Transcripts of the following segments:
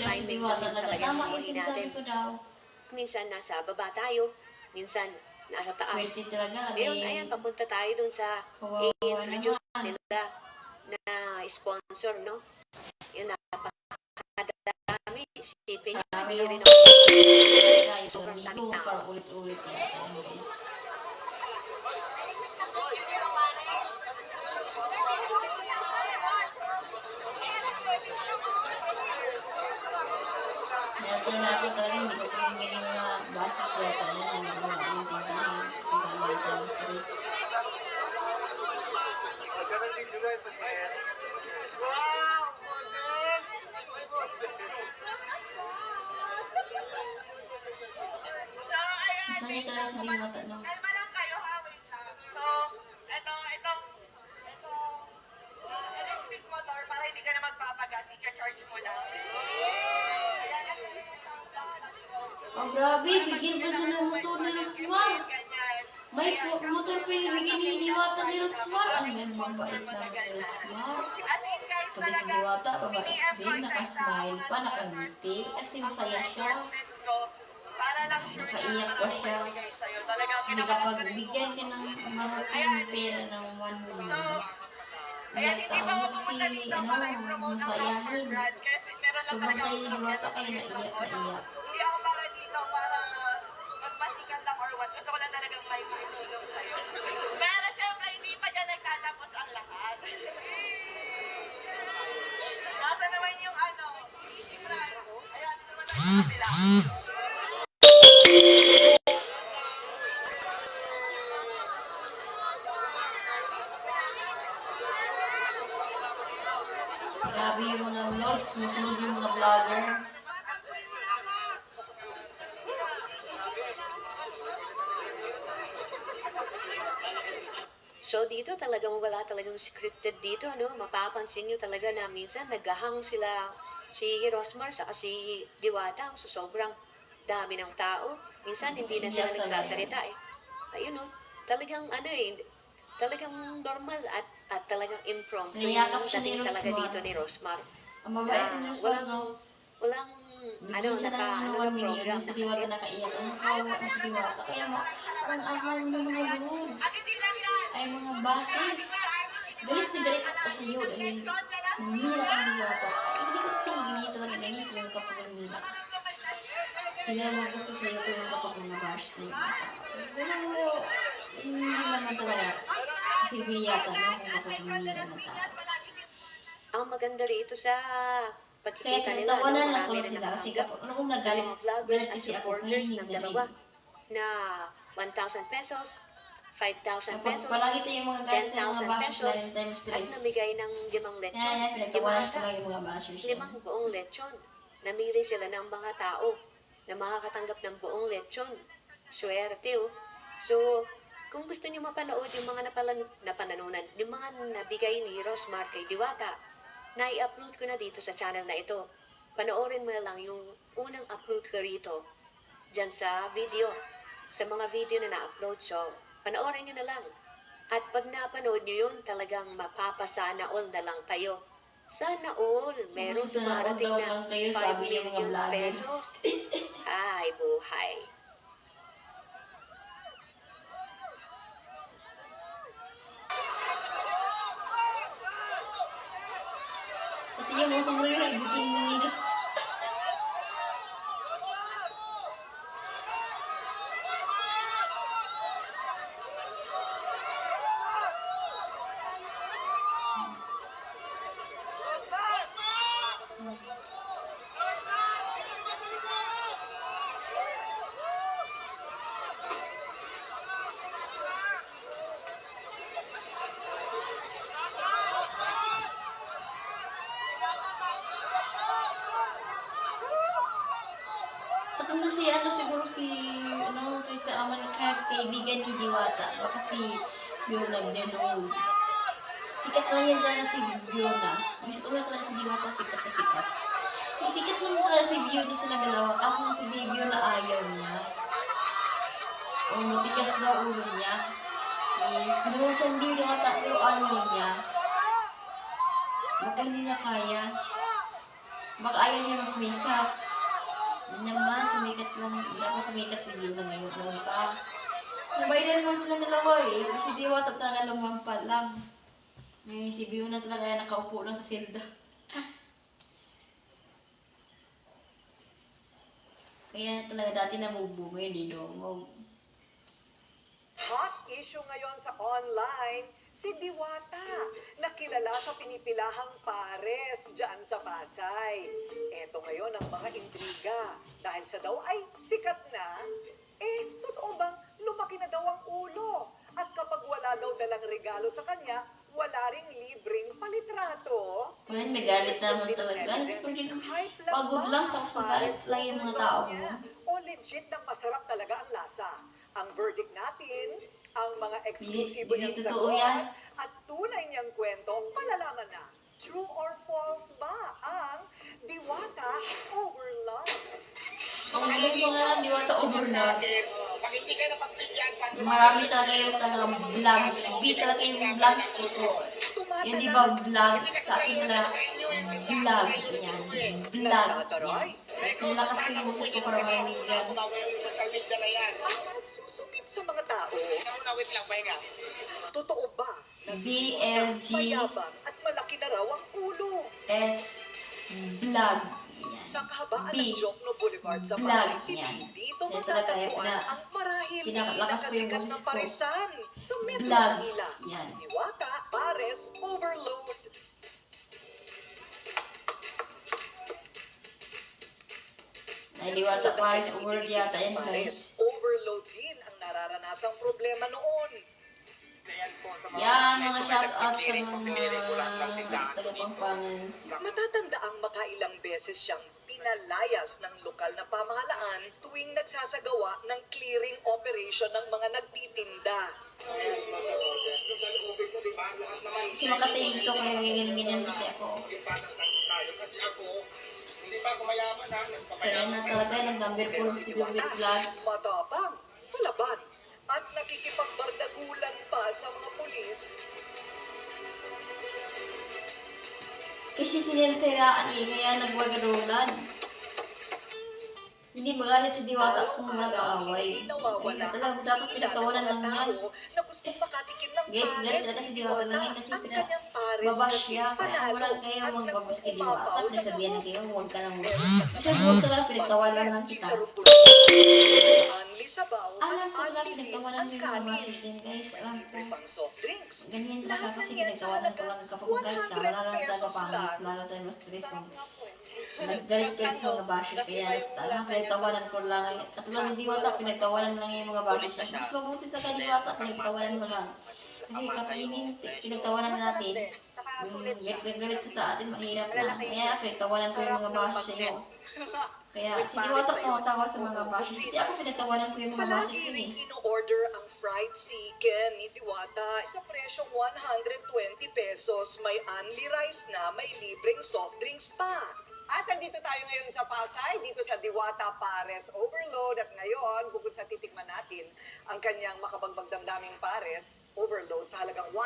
assignment na talaga Tama yung yung sinasabi ko daw. Minsan nasa baba tayo, minsan nasa taas. Swerte talaga. Ngayon, ayan, papunta tayo dun sa i-introduce nila na sponsor, no? Yun, napakadami. Isipin nyo, hindi rin ako. Sobrang dami tao. Para ulit-ulit yan, guys. Kaya ako talaga hindi ko pinigyan yung mga basos yata yan. Hindi ko maintindihan. Kasi gano'n tayo stress. Gusto niya talaga sa Diwata, no? So, itong electric motor, para hindi ka na magpapagas, i-charge mo lang. Oh, grabe, bigyan pa siya ng motor ni Rosmar. May motor pa yung bigyan ni Diwata ni Rosmar. Ang mabait na ni Rosmar. Pati si Diwata, mabait din. Nakasmile pa, nakangiti. Kasi masaya siya. Nakaiyak pa siya. Hindi kapag bigyan ka ng maraming pera ng 1 million. Iyak tayo kasi, masayahin. Sobrang saya ni Diwata kaya naiyak na iyak. Hindi ako para dito para magpasikat lang or what. Gusto ko lang talagang may tulong sa'yo. Pero syempre, hindi pa dyan nagtatapos ang lahat. Nasa naman yung Imran. Ayan, naman tayo sila. Grabe yung mga vlogs, susunod yung mga vlogger. So dito talagang wala talagang scripted dito, no? Mapapansin nyo talaga na minsan naghahang sila si Rosmar sa si Diwata sa sobrang dami ng tao. Minsan hindi na sila nagsasalita eh. Ayun no, talagang talagang normal at talagang impromptu yung dating talaga dito ni Rosmar. Ang mabait ni Rosmar, no? Walang program na si Diwata nakaiyak. Ang kawa na si Diwata. Kaya ang ahal ng mga loods. Ay mga basis. Galit na galit ako sa iyo dahil namira ang Diwata. Ay, hindi ko tigil niya talaga ganyan yung kapag nila. Sila naman gusto sa iyo yung kapag nabash na yung mga tao. Pero hindi naman talaga. Kasi biyata, no? Kung kapag namira ng tao. Ang maganda rito sa pagkikita kaya nila, tawanan lang ko marami lang rin sila kasi nakatanggap kapag kung nagalit, vloggers at kasi ako supporters tahimik ng na dalawa rin. na 1,000 pesos, 5,000 Kapag pesos, palagi tayo yung mga galit ng mga 10,000 bashers pesos, na rin times at 3. namigay ng 5 lechon. Kaya pinagtawanan ko lang yung mga bashers. 5 buong lechon. Namili sila ng mga tao na makakatanggap ng buong lechon. Swerte oh. So, kung gusto niyo mapanood yung mga napananunan, yung mga nabigay ni Rosmar kay Diwata, na-i-upload ko na dito sa channel na ito. Panoorin mo na lang yung unang upload ko rito, dyan sa video, sa mga video na na-upload. So, panoorin nyo na lang. At pag napanood nyo yun, talagang mapapasana all na lang kayo. Sana all, meron dumarating na 5 million pesos. Ay, buhay. Pati yung mga sombrero, ibitin mo nilos. Pati siguro kay sa ama ni kaibigan ni Diwata. Baka si Biona din noon. Sikat na yun dahil si Biona. Gusto ko na talaga si Diwata sikat na sikat. Sikat naman talaga si Biona sila dalawa. Kaso si Biona ayaw niya. O matigas na ulo niya. Pinuha siya hindi Diwata pero ayaw niya. Baka hindi niya kaya. Baka ayaw niya mas makeup. Hindi naman, sumikat lang. Hindi ako sumikat sa Diwa ngayon. Noon pa. Nabaydan naman sila dalawa eh. Si Diwata talaga lumampa lang. Ngayon si Biyo na talaga nakaupo lang sa silda. Kaya talaga dati namubo ngayon, di dongog. Hot issue ngayon sa online, si Diwata, nakilala sa pinipilahang pares dyan sa Pasay. Eto ngayon ang mga intriga. Dahil sa daw ay sikat na, totoo bang lumaki na daw ang ulo? At kapag wala daw dalang regalo sa kanya, wala ring libreng palitrato. Ngayon, nagalit naman talaga. Hindi ko rin pagod lang, tapos nagalit lang yung mga tao mo. O legit na masarap talaga ang lasa. Ang verdict natin, ang mga eksklusibo Hindi niyang totoo sagot yan. at tunay niyang kwento, malalaman na. True or false ba ang Diwata Overlove? Ang galing mo nga lang, Diwata Overlord. Marami talaga yung talagang vlogs. Talaga yung vlogs ko to. Yung di ba vlog? Sa akin talaga, vlog. Yan, vlog. Yan. Yung lakas ko yung boses ko para marinig yan. Ang nagsusungit sa mga tao, totoo ba na VLG mayabang at malaki na raw ang ulo? S vlog. Sa kahabaan B. ng Jokno Boulevard sa Vlog Pasay City, yan. dito Yan talaga, matatagpuan pina- ang marahil pinakalakas ko yung nakasikat boses na ko. parisan sa Metro Vlogs. Manila. Yan. Diwata Pares Overload. Ay, Diwata Paris Overlord yata yan guys. Pares Overload din ang nararanasang problema noon. Yan, mga shoutout sa mga taga-Pampangan. Matatanda ang makailang beses siyang pinalayas ng lokal na pamahalaan tuwing nagsasagawa ng clearing operation ng mga nagtitinda. Kasi Makati dito kaya nagigilminan kasi ako. Kaya na talaga, nag-number 4 si David Vlog. Matapang, malaban, at nakikipagbardagulan pa sa mga pulis. Kasi sinisiraan eh, kaya nagwagarulan. Hindi magalit si Diwata kung nag-aaway. Hindi nawawala Kaya talaga dapat pinagtawanan lang yan. na gustong makatikim ng Galit talaga si Diwata lang yan kasi ang kanyang pares babash kasi siya. Kaya panalo wala kayo at magbabas kay nagpupumapaw Diwata. At sa nasabihan na gamot. kayo, huwag ka nang kasi huwag talaga pinagtawanan lang kita. Anli sabaw Alam ko at talaga anli pinagtawanan ang yung mga kanin. bashers din guys. Alam ko. Libre pang soft drinks. Ganyan talaga Lahat kasi ng yan sa pinagtawanan ko halagang lang kapag kahit ka. Wala lang tayo 100 pesos pangit. lang. Wala tayo mas stress kung naggalit kayo sa mga bashers. Kaya talaga pinagtawanan ko lang. Katulad ng Diwata, pinagtawanan lang yung mga bashers. Mas mabuti talaga Diwata, pinagtawanan mo lang. Kasi kapag pinagtawanan natin, yung galit sa atin, mahirap lang. Kaya pinagtawanan ko yung mga bashers sa iyo. Kaya si Diwata tumatawa sa mga bashers. Hindi ako pinagtawanan ko yung mga bashers Palagi yun rin eh. in-order ang fried chicken ni Diwata sa presyong 120 pesos. May only rice na, may libreng soft drinks pa. At andito tayo ngayon sa Pasay, dito sa Diwata Pares Overload. At ngayon, bukod sa titikman natin ang kanyang makabagbagdamdaming Pares Overload sa halagang 100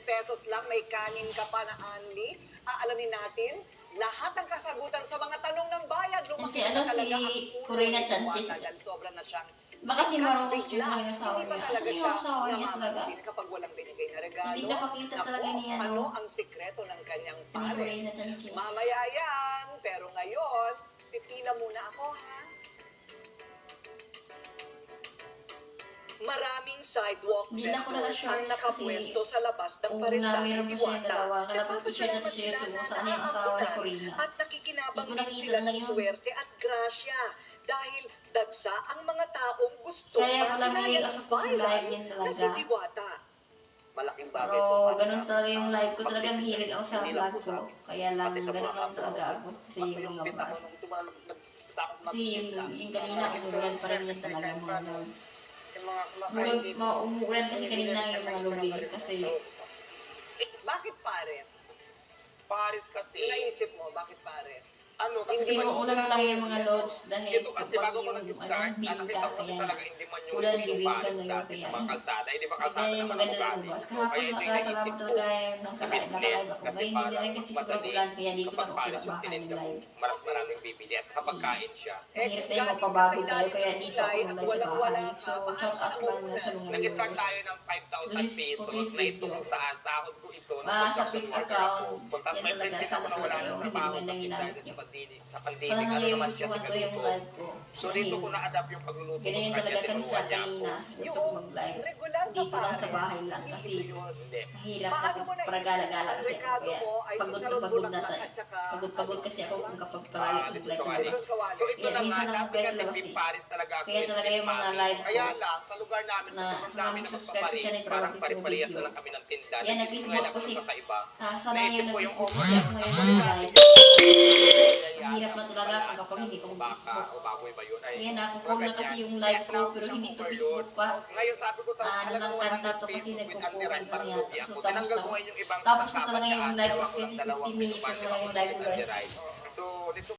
pesos lang, may kanin ka pa na only. Aalamin natin lahat ng kasagutan sa mga tanong ng bayan. Lumaki Kasi ano, na talaga si ang ulo Corina ni Sanchez. Diwata dahil sobra na siyang Baka si sikat Marcos bigla. yung mga asawa Hindi pa niya. talaga Kasi siya yung asawa niya talaga. namamansin kapag walang binigay na regalo. Hindi napakita talaga Naku, niya, ano no? ang sikreto ng kanyang Ni pares? Corina Sanchez. Mamaya yan, pero ngayon, pipila muna ako, ha? Maraming sidewalk Hindi na ako vendors ang naka-shorts nakapwesto sa labas ng Oo paresan nga, ni meron pa siya Diwata. dalawa. Kaya pag-t-shirt na Nagpapasalamat t-shirt sila mo na sa kanya yung asawa ni naaabutan Corina. at nakikinabang Hindi ko din nakita sila na ng yun. swerte at grasya dahil dagsa ang mga taong gusto Kaya pala masilayan may ng asok ko sa live viral yan na talaga. si Diwata. Malaking bagay Pero po. ganun talaga yung live ko. Talaga mahilig ako sa vlog ko. Kaya lang, ganun lang talaga ako. Kasi yung mga vlog. Kasi yung kanina, umuulan pa rin yan talaga yung mga vlogs. Umuulan kasi kanina yung mga lubi. Kasi Bakit pares? Paris kasi, Naisip mo, bakit pares? Ano, kasi Hindi di ba Sinuunan nung lang yung mga loads dahil Ito kasi bago ko yung nag-start, big nakita ka ko kasi kaya talaga hindi man yung ulan living ka pares ngayon dati kaya sa mga kalsada. Hindi ba Kaya kalsada yung naman maganda ang ng ugali? bus. So, Kahapon kaya ito yung nakasalamat naisip ko. talaga yung Si nakalive business, ako. kasi Ngayon hindi na rin parang kasi sobrang madali ulan kaya dito kapag na ako pares sa yung bahay tininda mo, live. maraming bibili at kapag kain siya. Mahirap na yung galing ka sa magpabagod tayo ilalim kaya ng dito ako tulay at mag-live sa walang-wala bahay. ka, So, paano shout out ka lang na sa mga Nag-start viewers. tayo ng 5,000 pesos na ito kung saan sahod ko ito ng Sa construction pick worker ako. account, Tapos yan may talaga friend din sa ako na wala talaga ng yung trabaho hindi kasi man dahil lang sa pandemic, Sana ano nga yung naman siya gustuhan ko yung nagluto. live ko. So dito ko na-adapt yung pagluluto ko Ganyan sa talaga kanya, kami sa tinuruan niya ako. kanina. Gusto ko mag-live. regular na Dito lang sa pares, bahay lang hindi kasi ito yun. Hindi. mahirap Paano ako mo naisip para gala-gala na ang kasi ako. rekado Kaya mo ay pagod na sisarong pagod na bulaklak tayo. at saka Pagod kasi ako kung kapag Ah, palagi dito mag-live sa sa Wali. bus. kawali. So ito Kaya na nga, minsan ang dati best kasi lang big kasi. Paris talaga ako. Kaya talaga yung mga live ko Kaya lang, sa lugar namin, na sa sobrang dami na subscribe magpaparis, ka na yung parang properties pari-parehas video. na lang kami ng tinda. Yan, Naisip ko nag-Facebook ngayon kasi. ako kakaiba. Sana Naisip ngayon ko yung nag-Facebook offer. ako ngayon mag-live. Mahirap na talaga kung kapag hindi ko Baka mag-Facebook. o baboy ba yun? Ay, Ayan, mga nakukuha na ganyan. kasi yung Kaya live ko tinawag pero siyang hindi to overload. Facebook pa. Ngayon sabi ko sa Ano lang kanta to kasi Facebook with nagpo-focus Anti-Rice, parang na lugi yata. ako. So, Tinanggal ko tapos ngayon yung ibang Tapos na kasama talaga niya. yung live Ginawa of ko ng 50 dalawang minutes piso na yung live ko, guys. Anti-Rice. So, dito